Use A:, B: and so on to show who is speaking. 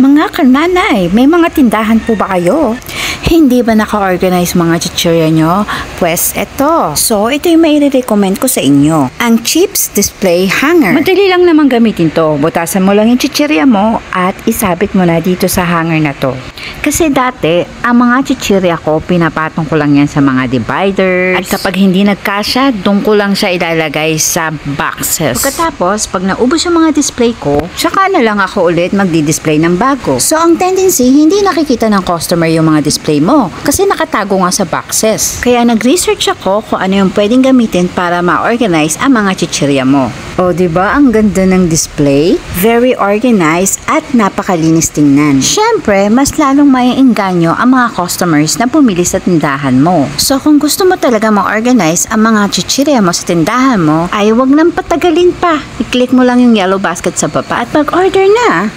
A: Mga kananay, may mga tindahan po ba kayo? Hindi ba naka-organize mga chichirya nyo? Pwes eto. So, ito yung may recommend ko sa inyo. Ang Chips Display Hanger. Madali lang naman gamitin to. Butasan mo lang yung chichirya mo at isabit mo na dito sa hanger na to. Kasi dati, ang mga chichirya ko, pinapatong ko lang yan sa mga dividers. At kapag hindi nagkasya, doon ko lang siya ilalagay sa boxes. Pagkatapos, pag naubos yung mga display ko, saka na lang ako ulit magdi-display ng bago. So, ang tendency, hindi nakikita ng customer yung mga display mo kasi nakatago nga sa boxes. Kaya nag-research ako kung ano yung pwedeng gamitin para ma-organize ang mga chichirya mo. O, diba ang ganda ng display? Very organized at napakalinis tingnan. Syempre, mas lalong maiengganyo ang mga customers na pumili sa tindahan mo. So, kung gusto mo talaga ma-organize ang mga chichirya mo sa tindahan mo, ay wag nang patagalin pa. I-click mo lang yung yellow basket sa baba at mag-order na.